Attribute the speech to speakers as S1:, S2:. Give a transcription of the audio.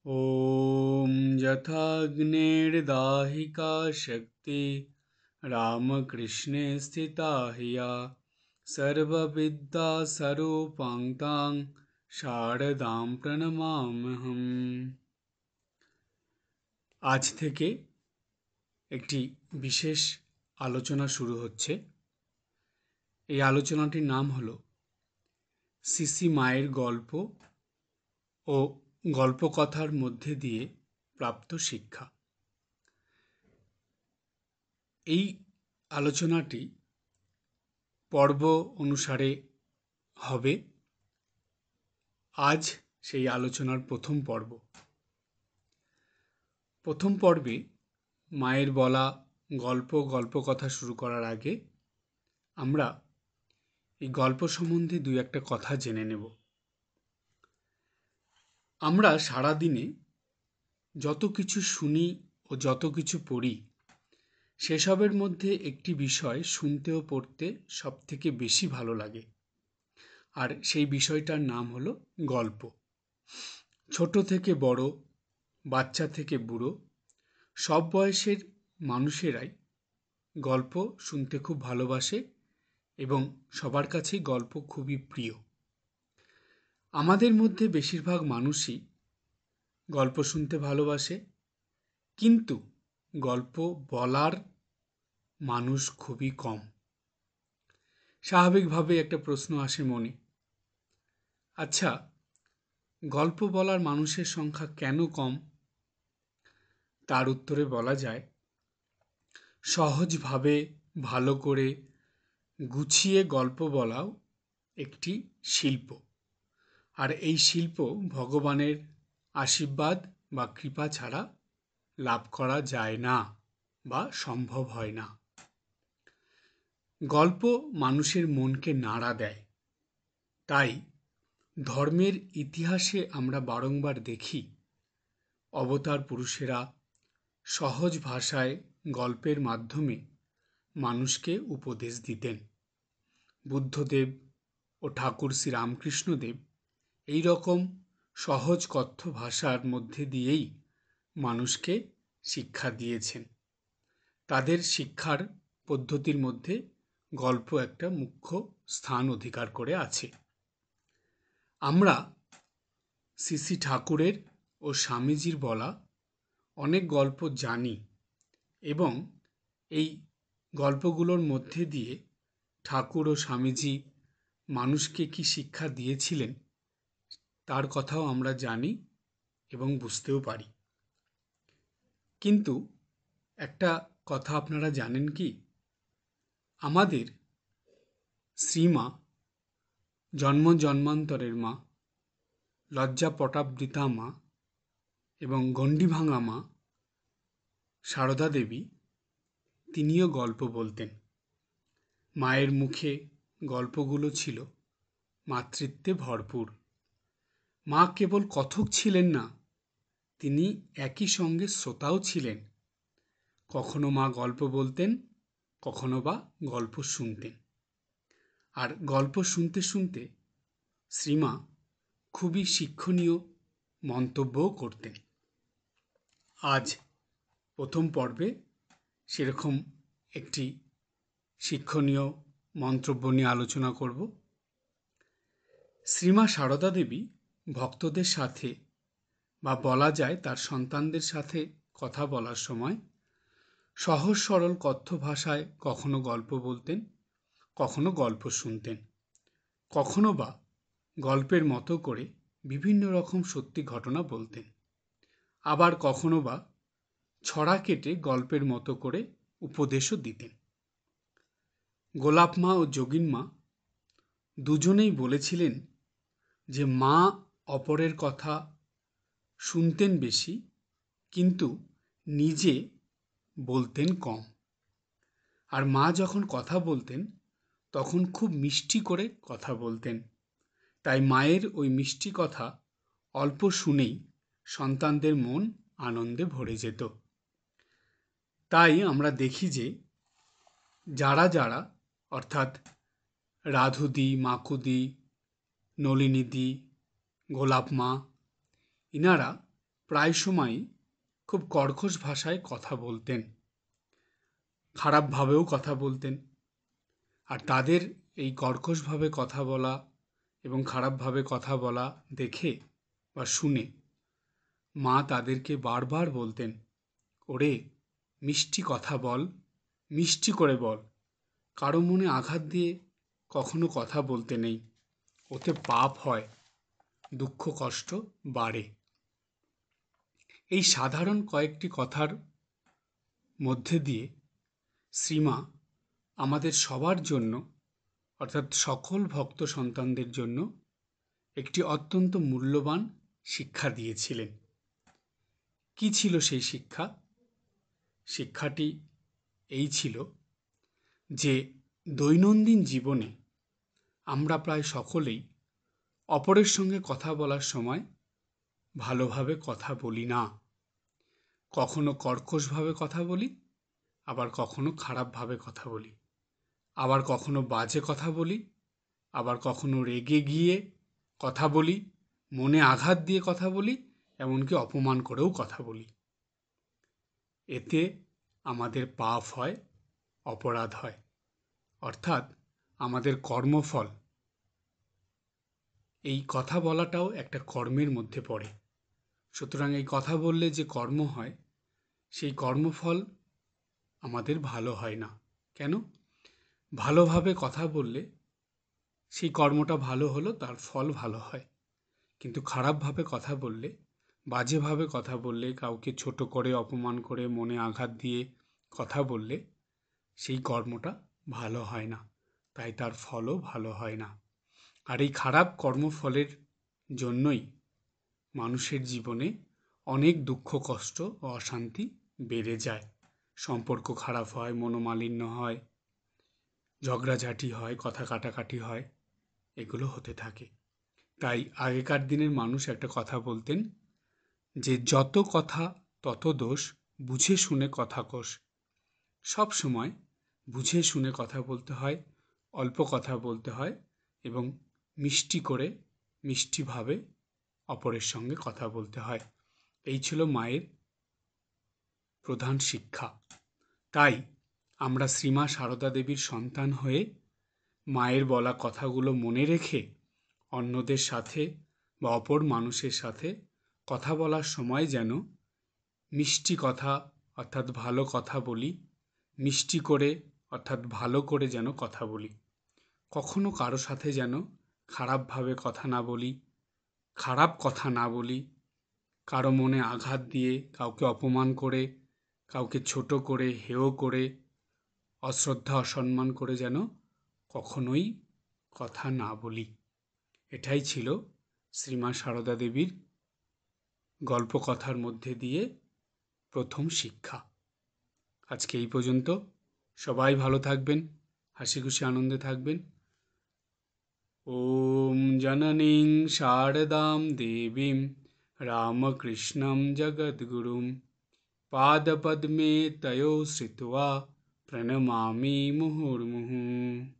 S1: ॐ यथाग्नेर्दाहिका शक्ति रामकृष्णे स्थिता हिया सर्वविद्यास्वरूपां तां शारदां প্রণমাম্যহম। আজ থেকে একটি বিশেষ আলোচনা শুরু হচ্ছে। এই আলোচনাটির নাম হলো সিসি মায়ের গল্প ও গল্পকথার মধ্যে দিয়ে প্রাপ্ত শিক্ষা। এই আলোচনাটি পর্ব অনুসারে হবে। আজ সেই আলোচনার প্রথম পর্ব। প্রথম পর্বে মায়ের বলা গল্পকথা শুরু করার আগে আমরা এই গল্প সম্বন্ধে দুই একটা কথা জেনে নেব। আমরা সারাদিনে যত কিছু শুনি ও যত কিছু পড়ি, সেসবের মধ্যে একটি বিষয় শুনতে ও পড়তে সবথেকে বেশি ভালো লাগে, আর সেই বিষয়টার নাম হলো গল্প। ছোট থেকে বড়, বাচ্চা থেকে বুড়ো, সব বয়সের মানুষেরাই গল্প শুনতে খুব ভালোবাসে এবং সবার কাছেই গল্প খুবই প্রিয়। আমাদের মধ্যে বেশিরভাগ মানুষই গল্প শুনতে ভালোবাসে, কিন্তু গল্প বলার মানুষ খুবই কম। স্বাভাবিকভাবে একটা প্রশ্ন আসে মনে, আচ্ছা, গল্প বলার মানুষের সংখ্যা কেন কম? তার উত্তরে বলা যায়, সহজভাবে ভালো করে গুছিয়ে গল্প বলাও একটি শিল্প, আর এই শিল্প ভগবানের আশীর্বাদ বা কৃপা ছাড়া লাভ করা যায় না বা সম্ভব হয় না। গল্প মানুষের মনকে নাড়া দেয়। তাই ধর্মের ইতিহাসে আমরা বারংবার দেখি অবতার পুরুষেরা সহজ ভাষায় গল্পের মাধ্যমে মানুষকে উপদেশ দিতেন। বুদ্ধদেব ও ঠাকুর শ্রী রামকৃষ্ণদেব এই রকম সহজ কথ্য ভাষার মধ্যে দিয়েই মানুষকে শিক্ষা দিয়েছেন। তাদের শিক্ষার পদ্ধতির মধ্যে গল্প একটা মুখ্য স্থান অধিকার করে আছে। আমরা শ্রী ঠাকুরের ও স্বামীজির বলা অনেক গল্প জানি এবং এই গল্পগুলোর মধ্যে দিয়ে ঠাকুর ও স্বামীজি মানুষকে কি শিক্ষা দিয়েছিলেন তার কথাও আমরা জানি এবং বুঝতেও পারি। কিন্তু একটা কথা আপনারা জানেন কি, আমাদের শ্রীমা, জন্ম জন্মান্তরের মা, লজ্জা পটাবৃতা মা এবং গণ্ডি ভাঙা মা সারদা দেবী, তিনিও গল্প বলতেন। মায়ের মুখে গল্পগুলো ছিল মাতৃত্বে ভরপুর। মা কেবল কথক ছিলেন না, তিনি একই সঙ্গে শ্রোতাও ছিলেন। কখনো মা গল্প বলতেন, কখনো বা গল্প শুনতেন। আর গল্প শুনতে শুনতে শ্রীমা খুবই শিক্ষণীয় মন্তব্যও করতেন। আজ প্রথম পর্বে সেরকম একটি শিক্ষণীয় মন্তব্য নিয়ে আলোচনা করব। শ্রীমা সারদা দেবী ভক্তদের সাথে বা বলা যায় তার সন্তানদের সাথে কথা বলার সময় সহজ সরল কথ্য ভাষায় কখনো গল্প বলতেন, কখনো গল্প শুনতেন, কখনো বা গল্পের মতো করে বিভিন্ন রকম সত্যি ঘটনা বলতেন, আবার কখনো বা ছড়া কেটে গল্পের মতো করে উপদেশও দিতেন। গোলাপ মা ও যোগিন মা দুজনেই বলেছিলেন যে মা অপরের কথা শুনতেন বেশি, কিন্তু নিজে বলতেন কম। আর মা যখন কথা বলতেন তখন খুব মিষ্টি করে কথা বলতেন। তাই মায়ের ওই মিষ্টি কথা অল্প শুনেই সন্তানদের মন আনন্দে ভরে যেত। তাই আমরা দেখি যে যারা অর্থাৎ রাধুদি, মাকুদি, নলিনীদি, গোলাপ মা, ইনারা প্রায় সময়ই খুব কর্কশ ভাষায় কথা বলতেন, খারাপভাবেও কথা বলতেন। আর তাদের এই কর্কশভাবে কথা বলা এবং খারাপভাবে কথা বলা দেখে বা শুনে মা তাদেরকে বারবার বলতেন, ওরে মিষ্টি কথা বল, মিষ্টি করে বল, কারো মনে আঘাত দিয়ে কখনো কথা বলতে নেই, ওতে পাপ হয়, দুঃখ কষ্ট বাড়ে। এই সাধারণ কয়েকটি কথার মধ্যে দিয়ে শ্রীমা আমাদের সবার জন্য, অর্থাৎ সকল ভক্ত সন্তানদের জন্য একটি অত্যন্ত মূল্যবান শিক্ষা দিয়েছিলেন। কি ছিল সেই শিক্ষা? শিক্ষাটি এই ছিল যে দৈনন্দিন জীবনে আমরা প্রায় সকলেই অপরের সঙ্গে কথা বলার সময় ভালোভাবে কথা বলি না। কখনো কর্কশভাবে কথা বলি, আবার কখনো খারাপভাবে কথা বলি, আবার কখনো বাজে কথা বলি, আবার কখনো রেগে গিয়ে কথা বলি, মনে আঘাত দিয়ে কথা বলি, এমনকি অপমান করেও কথা বলি। এতে আমাদের পাপ হয়, অপরাধ হয়, অর্থাৎ আমাদের কর্মফল। এই কথা বলাটাও একটা কর্মের মধ্যে পড়ে। সুতরাং এই কথা বললে যে কর্ম হয়, সেই কর্মফল আমাদের ভালো হয় না। কেন? ভালোভাবে কথা বললে সেই কর্মটা ভালো হলো, তার ফল ভালো হয়। কিন্তু খারাপভাবে কথা বললে, বাজেভাবে কথা বললে, কাউকে ছোট করে অপমান করে মনে আঘাত দিয়ে কথা বললে সেই কর্মটা ভালো হয় না, তাই তার ফলও ভালো হয় না। আর এই খারাপ কর্মফলের জন্যই মানুষের জীবনে অনেক দুঃখ কষ্ট ও অশান্তি বেড়ে যায়। সম্পর্ক খারাপ হয়, মনোমালিন্য হয়, ঝগড়াঝাঁটি হয়, কথা কাটাকাটি হয়, এগুলো হতে থাকে। তাই আগেকার দিনের মানুষ একটা কথা বলতেন যে যত কথা তত দোষ, বুঝে শুনে কথা কোষ। সব সময় বুঝে শুনে কথা বলতে হয়, অল্প কথা বলতে হয় এবং মিষ্টি করে মিষ্টিভাবে অপরের সঙ্গে কথা বলতে হয়। এই ছিল মায়ের প্রধান শিক্ষা। তাই আমরা শ্রীমা সারদা দেবীর সন্তান হয়ে মায়ের বলা কথাগুলো মনে রেখে অন্যদের সাথে বা অপর মানুষের সাথে কথা বলার সময় যেন মিষ্টি কথা অর্থাৎ ভালো কথা বলি, মিষ্টি করে অর্থাৎ ভালো করে যেন কথা বলি। কখনো কারো সাথে যেন খারাপভাবে কথা না বলি, খারাপ কথা না বলি, কারো মনে আঘাত দিয়ে, কাউকে অপমান করে, কাউকে ছোট করে, হেয় করে, অশ্রদ্ধা অসম্মান করে যেন কখনোই কথা না বলি। এটাই ছিল শ্রীমা সারদা দেবীর গল্প কথার মধ্যে দিয়ে প্রথম শিক্ষা। আজকে এই পর্যন্ত। সবাই ভালো থাকবেন, হাসি খুশি আনন্দে থাকবেন। ওম জননীং শারদাম দেবীম রামকৃষ্ণম জগদ্গুরুম পাদপদ্মে তয়ো শ্রিত্বা প্রণমামি মুহুর্মুহুঃ।